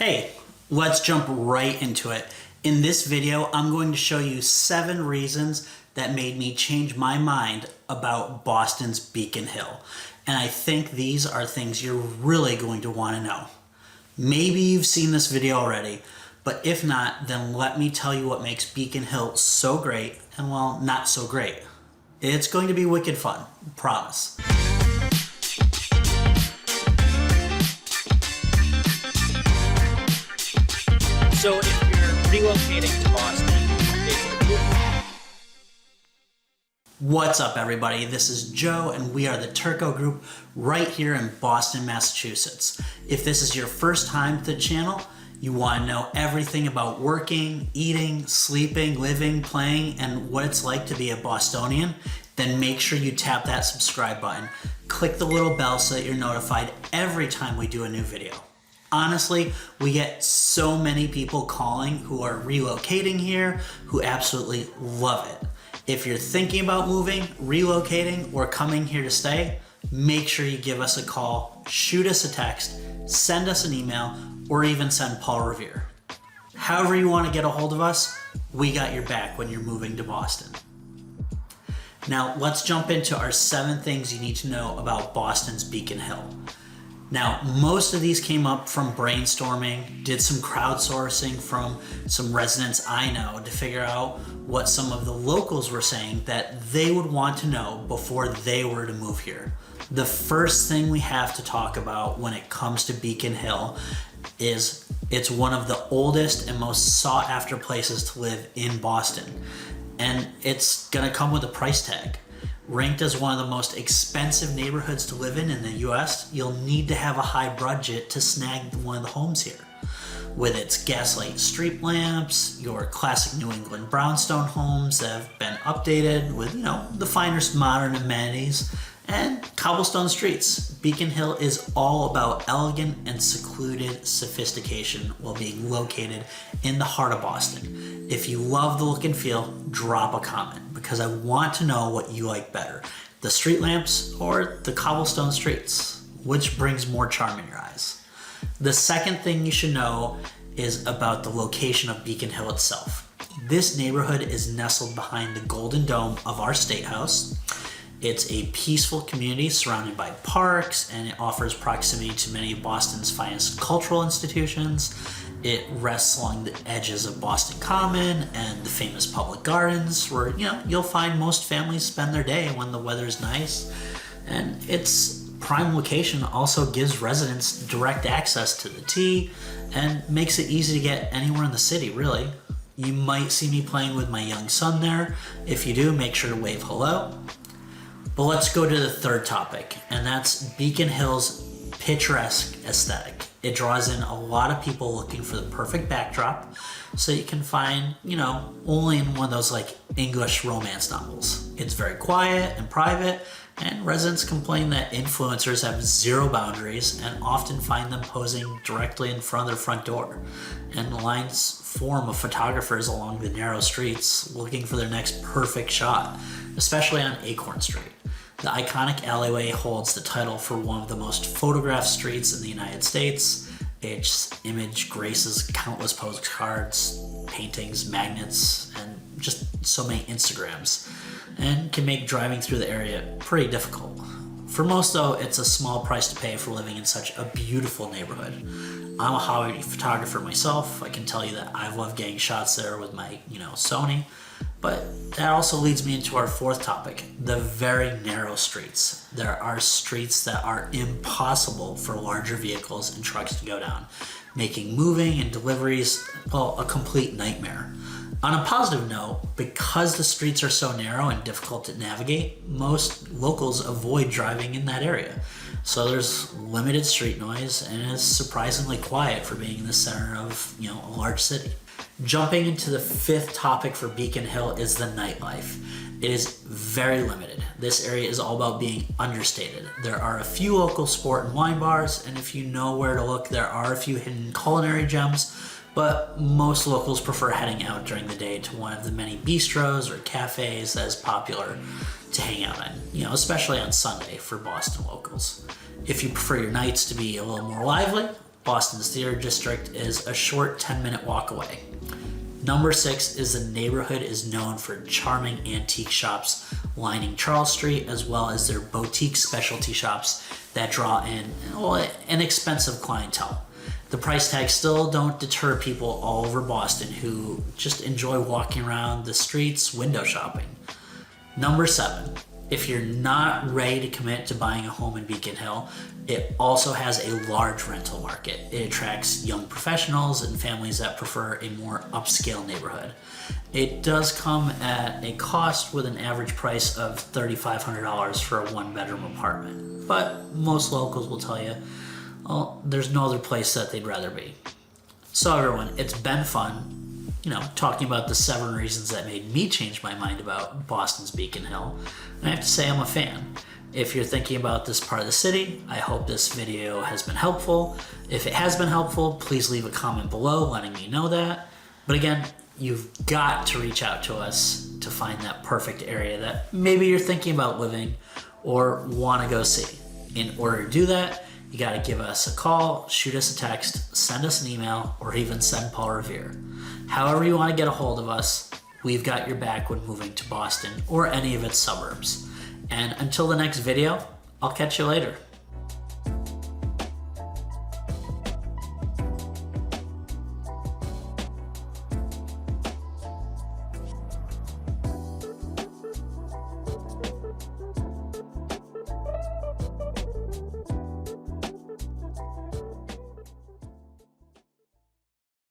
Hey, let's jump right into it. In this video, I'm going to show you 7 reasons that made me change my mind about Boston's Beacon Hill. And I think these are things you're really going to want to know. Maybe you've seen this video already, but if not, then let me tell you what makes Beacon Hill so great and, well, not so great. It's going to be wicked fun, promise. So if you're relocating to Boston, what's up everybody? This is Joe and we are the Turco group right here in Boston, Massachusetts. If this is your first time to the channel, you want to know everything about working, eating, sleeping, living, playing, and what it's like to be a Bostonian, then make sure you tap that subscribe button. Click the little bell so that you're notified every time we do a new video. Honestly, we get so many people calling who are relocating here, who absolutely love it. If you're thinking about moving, relocating, or coming here to stay, make sure you give us a call, shoot us a text, send us an email, or even send Paul Revere. However you want to get a hold of us, we got your back when you're moving to Boston. Now, let's jump into our 7 things you need to know about Boston's Beacon Hill. Now, most of these came up from brainstorming, did some crowdsourcing from some residents I know to figure out what some of the locals were saying that they would want to know before they were to move here. The first thing we have to talk about when it comes to Beacon Hill is it's one of the oldest and most sought after places to live in Boston. And it's gonna come with a price tag. Ranked as one of the most expensive neighborhoods to live in the US, you'll need to have a high budget to snag one of the homes here. With its gaslight street lamps, your classic New England brownstone homes that have been updated with, the finest modern amenities, and cobblestone streets, Beacon Hill is all about elegant and secluded sophistication while being located in the heart of Boston. If you love the look and feel, drop a comment because I want to know what you like better, the street lamps or the cobblestone streets, which brings more charm in your eyes. The second thing you should know is about the location of Beacon Hill itself. This neighborhood is nestled behind the Golden Dome of our State House. It's a peaceful community surrounded by parks, and it offers proximity to many of Boston's finest cultural institutions. It rests along the edges of Boston Common and the famous public gardens where, you'll find most families spend their day when the weather's nice. And its prime location also gives residents direct access to the T and makes it easy to get anywhere in the city, really. You might see me playing with my young son there. If you do, make sure to wave hello. But let's go to the third topic, and that's Beacon Hill's picturesque aesthetic. It draws in a lot of people looking for the perfect backdrop, so you can find, only in one of those like English romance novels. It's very quiet and private, and residents complain that influencers have zero boundaries and often find them posing directly in front of their front door. And lines form of photographers along the narrow streets looking for their next perfect shot, especially on Acorn Street. The iconic alleyway holds the title for one of the most photographed streets in the United States. Its image graces countless postcards, paintings, magnets, and just so many Instagrams, and can make driving through the area pretty difficult. For most though, it's a small price to pay for living in such a beautiful neighborhood. I'm a hobby photographer myself. I can tell you that I've loved getting shots there with my, Sony. But that also leads me into our fourth topic, the very narrow streets. There are streets that are impossible for larger vehicles and trucks to go down, making moving and deliveries, a complete nightmare. On a positive note, because the streets are so narrow and difficult to navigate, most locals avoid driving in that area. So there's limited street noise and it's surprisingly quiet for being in the center of, a large city. Jumping into the fifth topic for Beacon Hill is the nightlife. It is very limited. This area is all about being understated. There are a few local sport and wine bars, and if you know where to look, there are a few hidden culinary gems, but most locals prefer heading out during the day to one of the many bistros or cafes that is popular to hang out in, especially on Sunday for Boston locals. If you prefer your nights to be a little more lively, Boston's Theater District is a short 10-minute walk away. Number 6 is the neighborhood is known for charming antique shops lining Charles Street, as well as their boutique specialty shops that draw in an expensive clientele. The price tags still don't deter people all over Boston who just enjoy walking around the streets window shopping. Number 7, if you're not ready to commit to buying a home in Beacon Hill, it also has a large rental market. It attracts young professionals and families that prefer a more upscale neighborhood. It does come at a cost with an average price of $3,500 for a one-bedroom apartment. But most locals will tell you, well, there's no other place that they'd rather be. So everyone, it's been fun, talking about the 7 reasons that made me change my mind about Boston's Beacon Hill. And I have to say I'm a fan. If you're thinking about this part of the city, I hope this video has been helpful. If it has been helpful, please leave a comment below letting me know that. But again, you've got to reach out to us to find that perfect area that maybe you're thinking about living or want to go see. In order to do that, you got to give us a call, shoot us a text, send us an email, or even send Paul Revere. However you want to get a hold of us, we've got your back when moving to Boston or any of its suburbs. And until the next video, I'll catch you later.